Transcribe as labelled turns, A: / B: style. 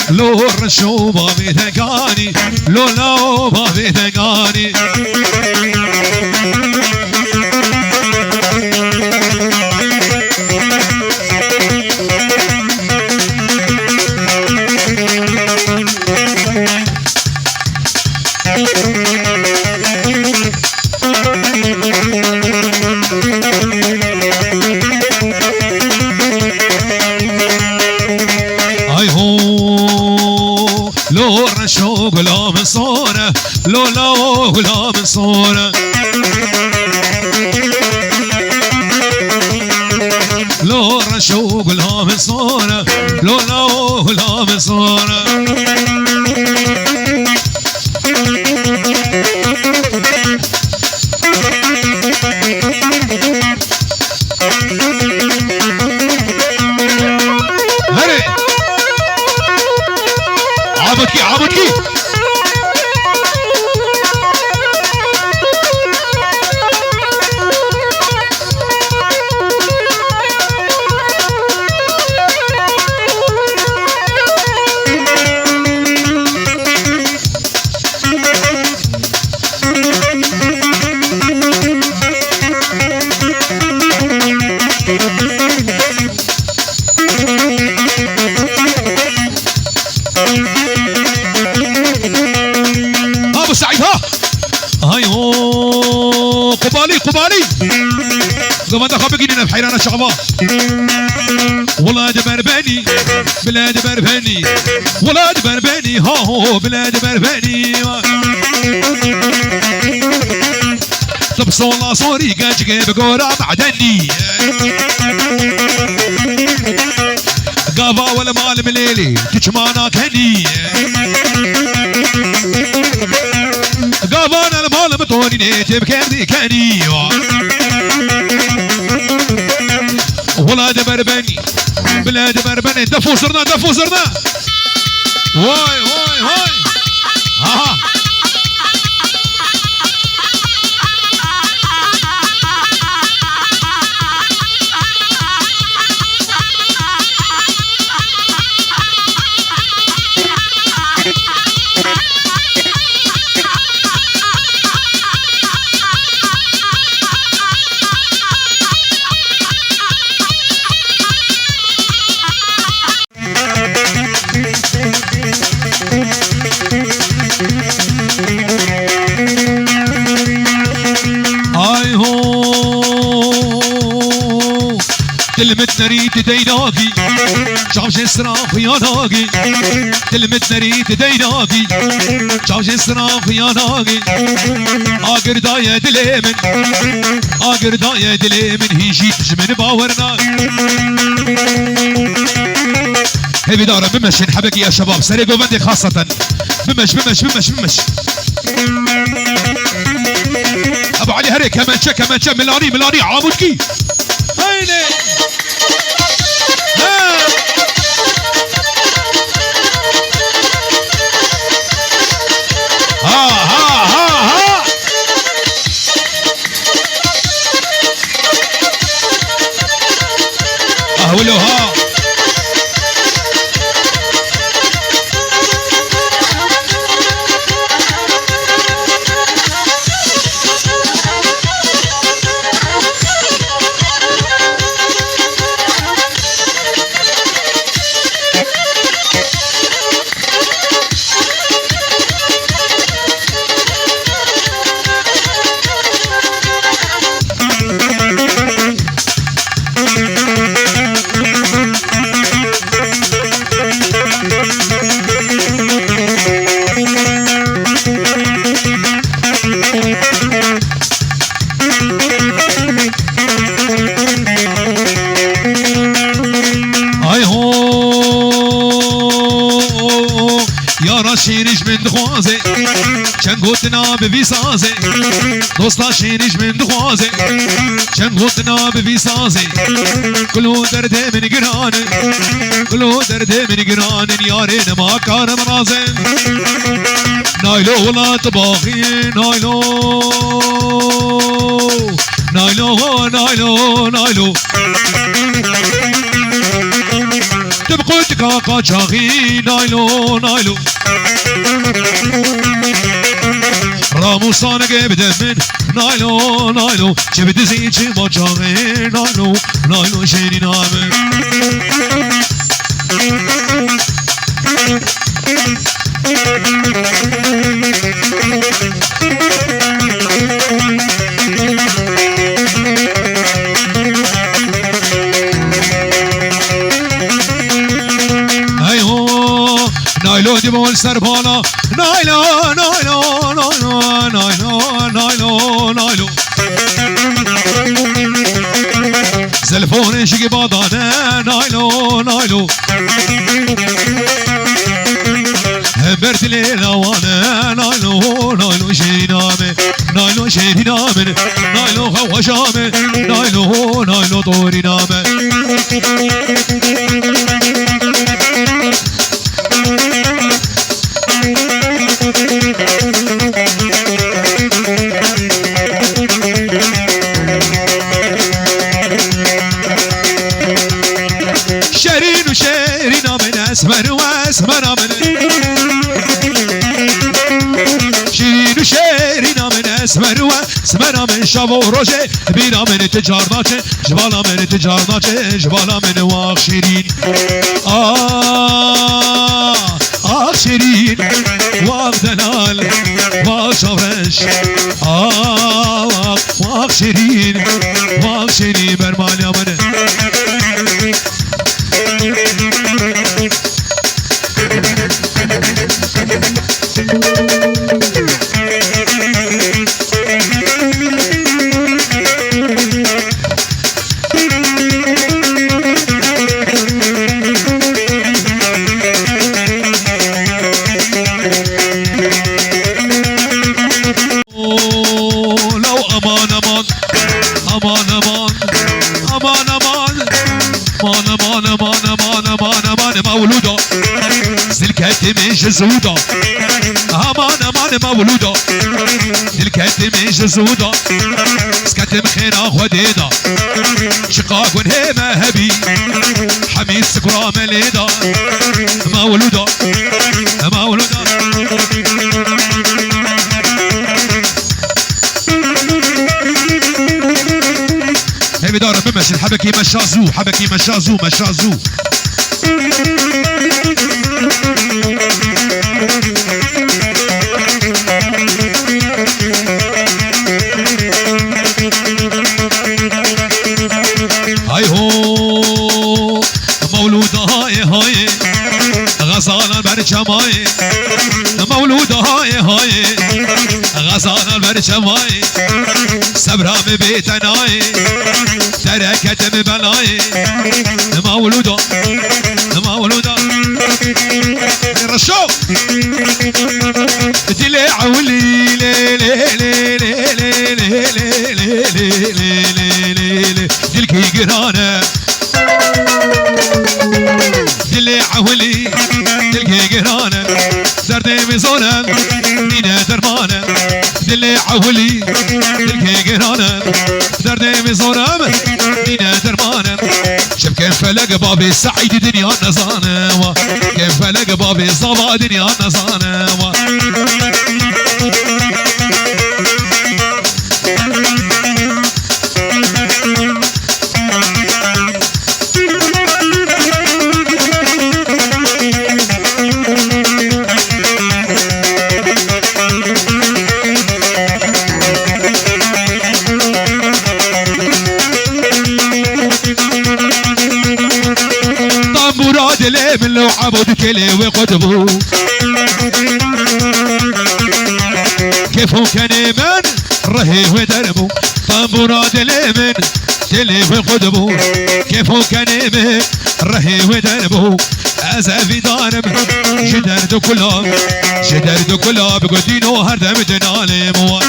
A: لو رشو بابي ثقاني لو لو بابي ثقاني لو رشو قلا من صورة لو لو قلا من صورة لو رشو قلا من صورة لو لو قلا من صورة عبدكي عبدكي سعيد ها هاي هو قبالي قبالي قبل دخل بقينا بحيران الشعبان ولاد برباني بلاد برباني ولاد برباني ها هو بلاد برباني طب صولا صوري قاج بقورا معدني قابا ولا مال مليلي تجمانا كني قابانا المال مطوري نيتي بكردي كاني ولاد بربني بلاد بربني دفو صرنا دفو صرنا واي واي واي ها كلمتنا ريت ديناكي شعبش اسراف يا ناقي كلمتنا ريت ديناكي شعبش اسراف يا ناقي اقر دايا دليمن اقر دايا دليمن هي جيت من باورنا هي بدارة بمش نحبك يا شباب سريق وبندي خاصة بمش بمش بمش بمش ابو علي هري كمان شا ملاني ملاني عامودكي هيني ها ها ها ها اهولو ها شينش من دخوازه چند گوتنا به ویسازه دوستا شينش من دخوازه چند گوتنا به ویسازه کلو درد من گرانه کلو درد من گرانه یاره نما کارم رازه نایلو ولا تباخی نایلو نایلو نایلو نایلو تبقوا قاچاقی نایلو نایلو راموسانه که بده من نایلو نایلو چه بدزی چه قاچاقی نایلو نایلو شیرین همه نایلو دی بول سر بالا نایلو نایلو نایلو نایلو نایلو نایلو زلفون شگی بادانه نایلو نایلو بردلی روانه نایلو نایلو شیرینامه نایلو شیرینامه نایلو خوشامه نایلو نایلو دورینامه شیرین و شیرینامه اسمر و اسمرامه شیرین و شیرینامه اسمر و اسمرامه شب و روشه بیرامه تجار ناچه جبالامه تجار ناچه جبالامه واق شیرین آخ شیرین واق دلال واق شورش واق شیرین واق شیرین برمالی آمنه مولودا سلكت مش زودا امان مولودا سلكت مش زودا سكت مخينا خديدا شقاق هيما هبي حميد سكرا مليدا مولودا مولودا هبي دار بمشي الحبكي مشازو حبكي مشازو مشازو هاي هو مولود هاي غزال برچمای مولود هاي غزال برچمای صبرام بیتنای ترکت بلای مولودا مولودا رشو دلي عولي لي لي لي لي لي لي دلكي قرانه دلي عولي دلكي قرانه زردي بزونه دينا درمانه دلي عولي دلكي قرانه زردي بزونه دينا درمانه شوف كيف فلق بابي سعيد دنيا نزانه كيف فلق بابي صبا دنيا نزانه دلي من لو عبد كلي وقطبو كيفو كان من رهي ودربو طنبورا دلي من دلي وقطبو كيفو كان من رهي ودربو أزافي دارم جدرد كلاب بقدينو هردم دنالي مو